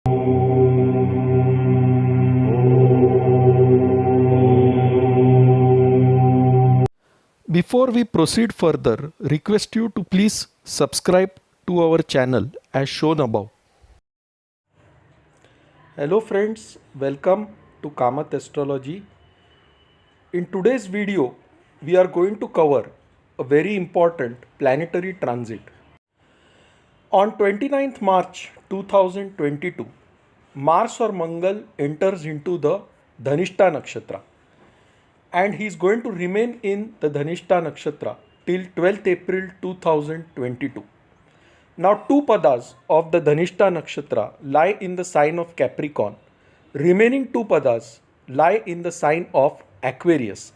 Before we proceed further, request you to please subscribe to our channel as shown above. Hello friends, welcome to Kamat Astrology. In today's video, we are going to cover a very important planetary transit. On 29th March 2022, Mars or Mangal enters into the Dhanishta Nakshatra, and he is going to remain in the Dhanishta Nakshatra till 12th April 2022. Now, two padas of the Dhanishta Nakshatra lie in the sign of Capricorn. Remaining two padas lie in the sign of Aquarius.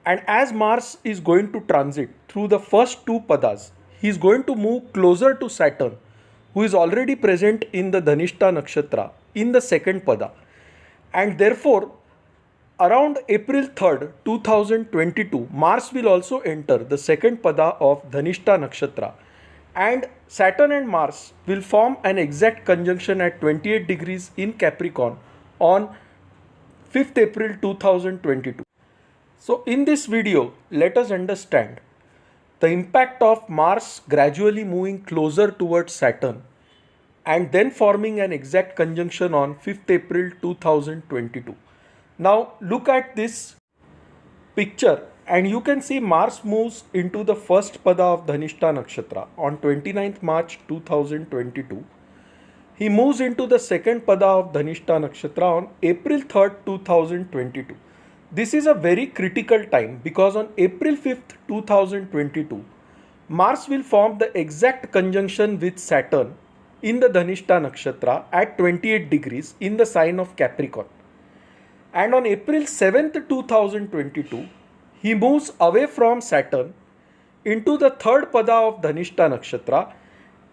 And as Mars is going to transit through the first two padas, he is going to move closer to Saturn, who is already present in the Dhanishta Nakshatra in the second pada. And therefore, around April 3rd, 2022, Mars will also enter the second pada of Dhanishta Nakshatra, and Saturn and Mars will form an exact conjunction at 28 degrees in Capricorn on 5th April 2022. So in this video, let us understand the impact of Mars gradually moving closer towards Saturn and then forming an exact conjunction on 5th April 2022. Now look at this picture and you can see Mars moves into the first pada of Dhanishta Nakshatra on 29th March 2022. He moves into the second pada of Dhanishta Nakshatra on April 3rd, 2022. This is a very critical time because on April 5th, 2022, Mars will form the exact conjunction with Saturn in the Dhanishta Nakshatra at 28 degrees in the sign of Capricorn. And on April 7th, 2022, he moves away from Saturn into the third pada of Dhanishta Nakshatra,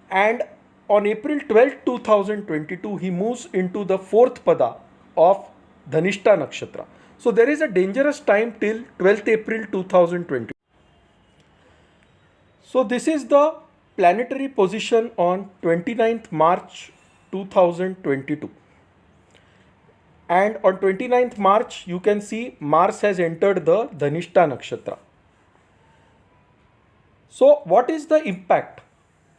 and on April 12th, 2022, he moves into the fourth pada of Dhanishta Nakshatra. So there is a dangerous time till 12th April 2020. So this is the planetary position on 29th March 2022. And on 29th March, you can see Mars has entered the Dhanishta Nakshatra. So what is the impact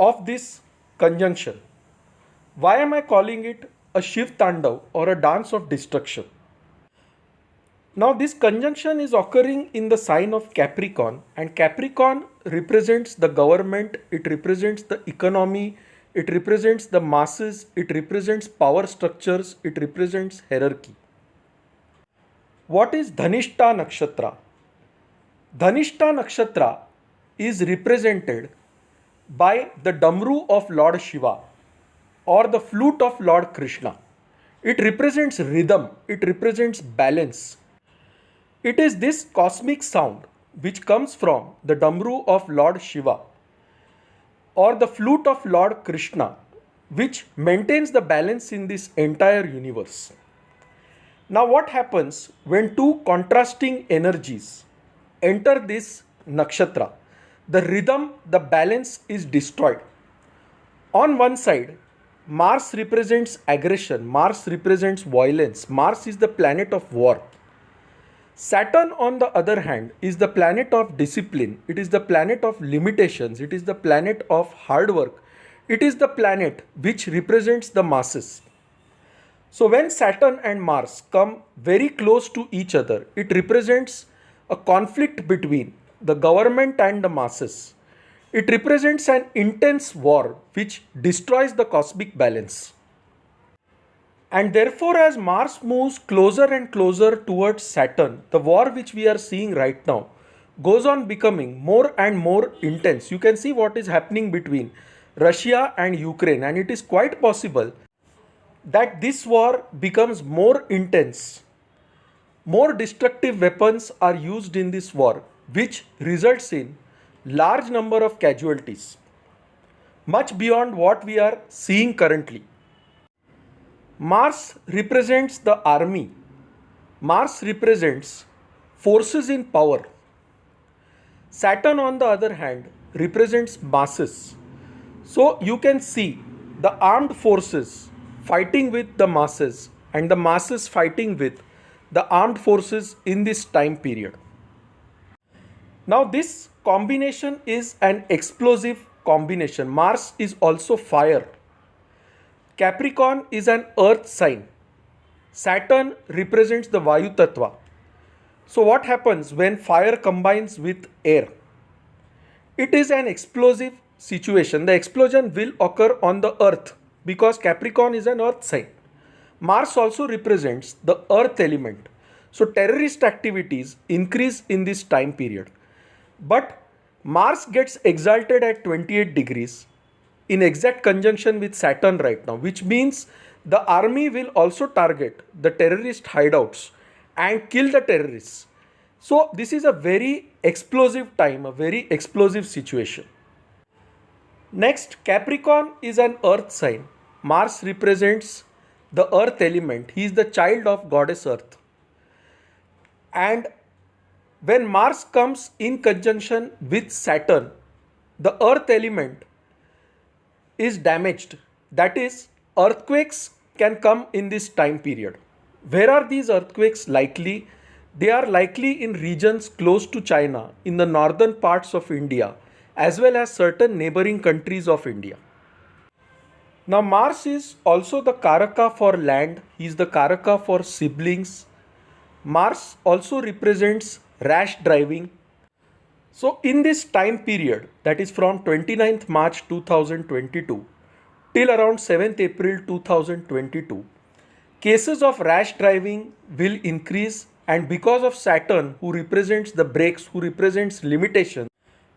of this conjunction? Why am I calling it a Shiv Tandav or a dance of destruction? Now this conjunction is occurring in the sign of Capricorn, and Capricorn represents the government, it represents the economy, it represents the masses, it represents power structures, it represents hierarchy. What is Dhanishta Nakshatra? Dhanishta Nakshatra is represented by the Damru of Lord Shiva or the flute of Lord Krishna. It represents rhythm, it represents balance. It is this cosmic sound which comes from the Damru of Lord Shiva or the flute of Lord Krishna, which maintains the balance in this entire universe. Now what happens when two contrasting energies enter this nakshatra? The rhythm, the balance is destroyed. On one side, Mars represents aggression, Mars represents violence, Mars is the planet of war. Saturn, on the other hand, is the planet of discipline, it is the planet of limitations, it is the planet of hard work, it is the planet which represents the masses. So when Saturn and Mars come very close to each other, it represents a conflict between the government and the masses. It represents an intense war which destroys the cosmic balance. And therefore, as Mars moves closer and closer towards Saturn, the war which we are seeing right now goes on becoming more and more intense. You can see what is happening between Russia and Ukraine, and it is quite possible that this war becomes more intense. More destructive weapons are used in this war, which results in large number of casualties, much beyond what we are seeing currently. Mars represents the army. Mars represents forces in power. Saturn, on the other hand, represents masses. So you can see the armed forces fighting with the masses and the masses fighting with the armed forces in this time period. Now this combination is an explosive combination. Mars is also fire. Capricorn is an earth sign. Saturn represents the Vayu Tattva. So what happens when fire combines with air? It is an explosive situation. The explosion will occur on the earth because Capricorn is an earth sign. Mars also represents the earth element. So terrorist activities increase in this time period. But Mars gets exalted at 28 degrees in exact conjunction with Saturn right now, which means the army will also target the terrorist hideouts and kill the terrorists. So this is a very explosive time, a very explosive situation. Next, Capricorn is an earth sign. Mars represents the earth element. He is the child of goddess Earth. And when Mars comes in conjunction with Saturn, the earth element is damaged. That is, earthquakes can come in this time period. Where are these earthquakes likely? They are likely in regions close to China, in the northern parts of India, as well as certain neighboring countries of India. Now Mars is also the Karaka for land. He is the Karaka for siblings. Mars also represents rash driving. So in this time period, that is from 29th March 2022 till around 7th April 2022, cases of rash driving will increase, and because of Saturn, who represents the brakes, who represents limitation,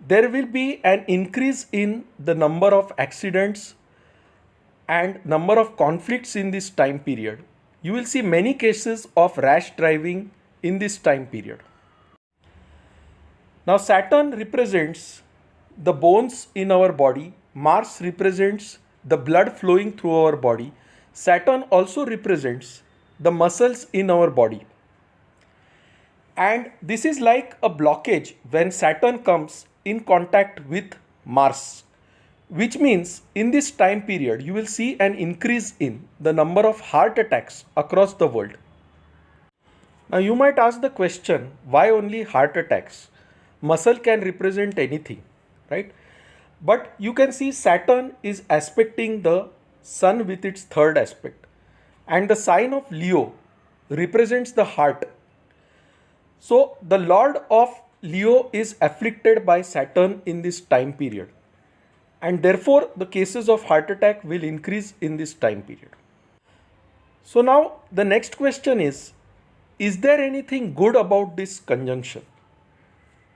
there will be an increase in the number of accidents and number of conflicts in this time period. You will see many cases of rash driving in this time period. Now Saturn represents the bones in our body. Mars represents the blood flowing through our body. Saturn also represents the muscles in our body. And this is like a blockage when Saturn comes in contact with Mars, which means in this time period you will see an increase in the number of heart attacks across the world. Now you might ask the question, why only heart attacks? Muscle can represent anything, right? But you can see Saturn is aspecting the Sun with its third aspect, and the sign of Leo represents the heart. So the Lord of Leo is afflicted by Saturn in this time period, and therefore the cases of heart attack will increase in this time period. So now the next question is there anything good about this conjunction?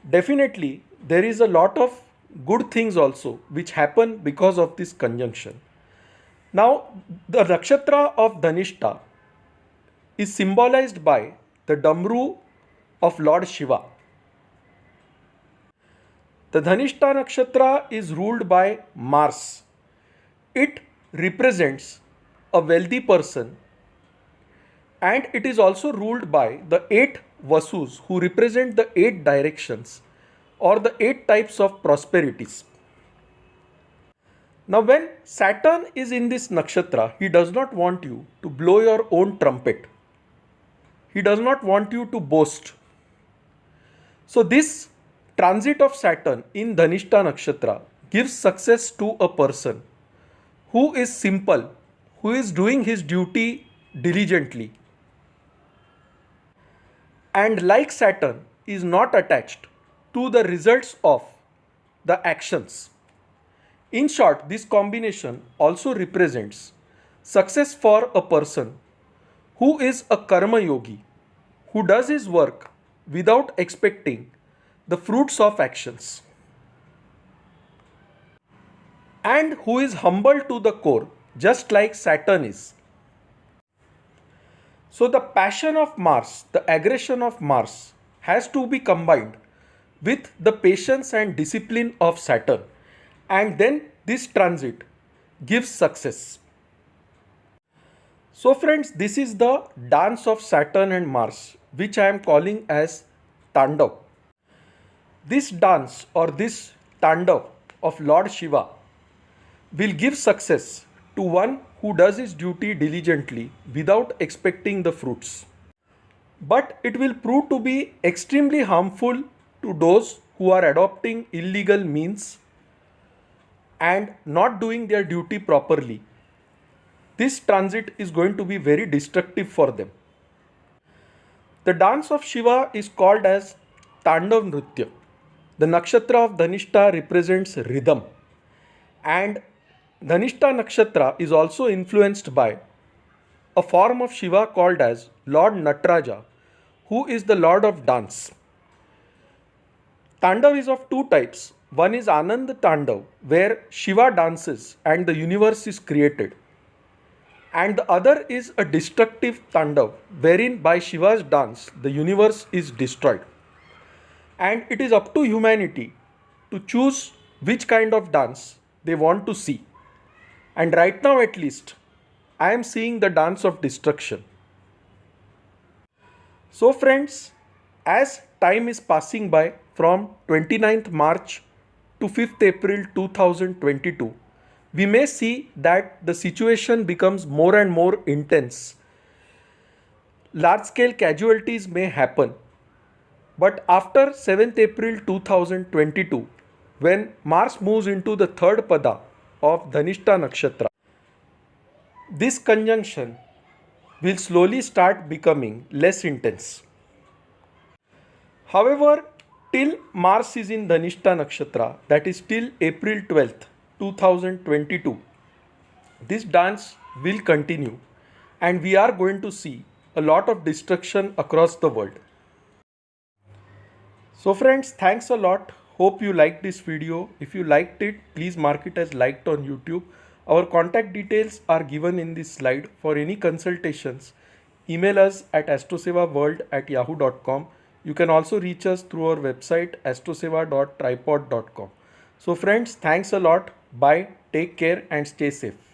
Definitely there is a lot of good things also which happen because of this conjunction. Now the nakshatra of Dhanishta is symbolized by the Damru of Lord Shiva. The Dhanishta nakshatra is ruled by Mars. It represents a wealthy person, and it is also ruled by the 8 vasus, who represent the 8 directions or the 8 types of prosperities. Now when Saturn is in this nakshatra, he does not want you to blow your own trumpet. He does not want you to boast. So this transit of Saturn in Dhanishta nakshatra gives success to a person who is simple, who is doing his duty diligently, and like Saturn is not attached to the results of the actions. In short, this combination also represents success for a person who is a karma yogi, who does his work without expecting the fruits of actions, and who is humble to the core, just like Saturn is. So the passion of Mars, the aggression of Mars has to be combined with the patience and discipline of Saturn, and then this transit gives success. So friends, this is the dance of Saturn and Mars, which I am calling as Tandav. This dance or this Tandav of Lord Shiva will give success to one who does his duty diligently without expecting the fruits. But it will prove to be extremely harmful to those who are adopting illegal means and not doing their duty properly. This transit is going to be very destructive for them. The dance of Shiva is called as Tandav Nritya. The nakshatra of Dhanishta represents rhythm, and Dhanishta nakshatra is also influenced by a form of Shiva called as Lord Nataraja, who is the Lord of dance. Tandav is of two types. One is Anand Tandav, where Shiva dances and the universe is created. And the other is a destructive Tandav, wherein by Shiva's dance the universe is destroyed. And it is up to humanity to choose which kind of dance they want to see. And right now, at least, I am seeing the dance of destruction. So friends, as time is passing by from 29th March to 5th April 2022, we may see that the situation becomes more and more intense. Large scale casualties may happen. But after 7th April 2022, when Mars moves into the third pada of Dhanishta nakshatra, this conjunction will slowly start becoming less intense. However, till Mars is in Dhanishta nakshatra, that is till April 12th, 2022, this dance will continue and we are going to see a lot of destruction across the world. So friends, thanks a lot. Hope you liked this video. If you liked it, please mark it as liked on YouTube. Our contact details are given in this slide. For any consultations, email us at astrosevaworld@yahoo.com. You can also reach us through our website astroseva.tripod.com. So friends, thanks a lot. Bye. Take care and stay safe.